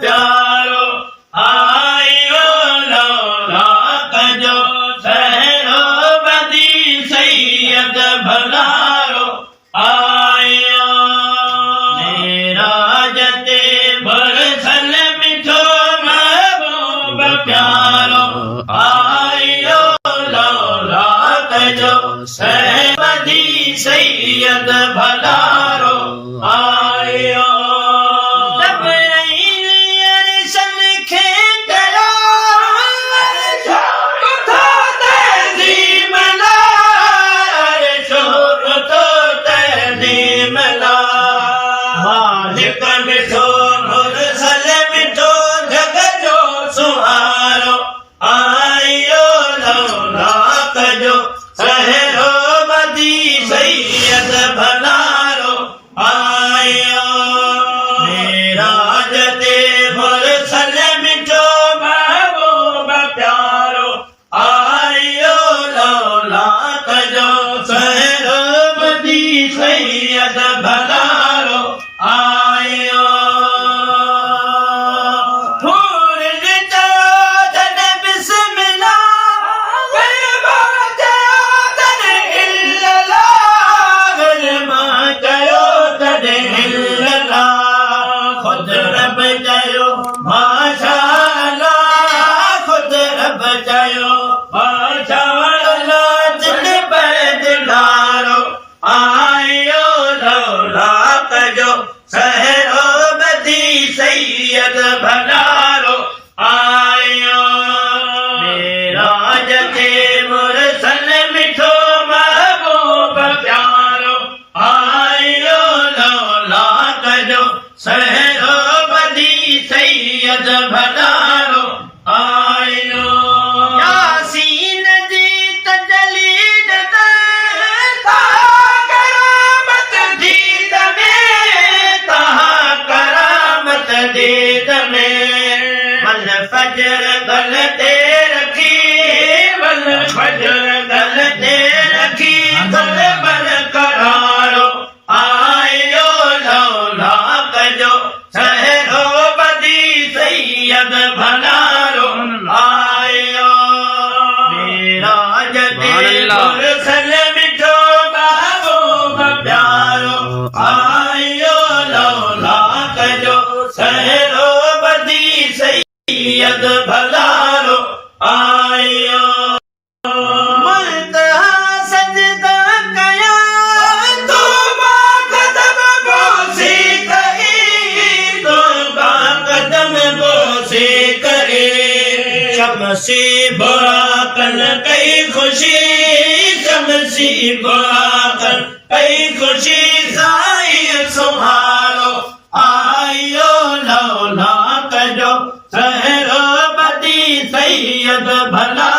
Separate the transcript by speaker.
Speaker 1: प्यारो आयो लौलाक जो सहरो बदी सैयद भलारो आयो मेराजते बरसल मिठो महबूब प्यारो आयो लौलाक जो सहरो बदी सैयद भलारो आयो मालिक मिठो मुरसल मिठो जग जो सुहारो आयो लौलाक जो सहरो बदी सैयद भलारो आयो मेराजते मुरसल मिठो महबूब प्यारो आयो लौलाक जो सहरो बदी सैयद भलारो आयो फूल जो तन बिस्मिल्लाह गलमा कयो तन इल्लल्लाह गलमा कयो तन इल्लल्लाह खुद रब कयो माशाअल्लाह खुद रब कयो माशाअल्लाह जिन पर दिलारो आयो लौलाक जो सहरो बदी सैयद भलारो आयो मेराजते मुरसल मिठो महबूब प्यारो आयो लौलाक जो सहरो बदी सैयद भलारो आयो यासीन जी तजलीद दीद में वल फजर गलते रखी वल फजर गलते रखी गल बरकरारो आयो लौलाक जो सहरो बदी सैयद भलारो आयो मेराजते मुरसल मिठो महबूब प्यारो आयो लौलाक जो सहरो बदी सैयद भलारो आयो मुल्तहा सजदा कया तौबा कदम बोसे करे तौबा कदम बोसे करे शमसी बुराकन कई खुशी शमसी बुराकन कई खुशी साई सुहारो आयो लौलाक जो सहरो बदी सैयद भला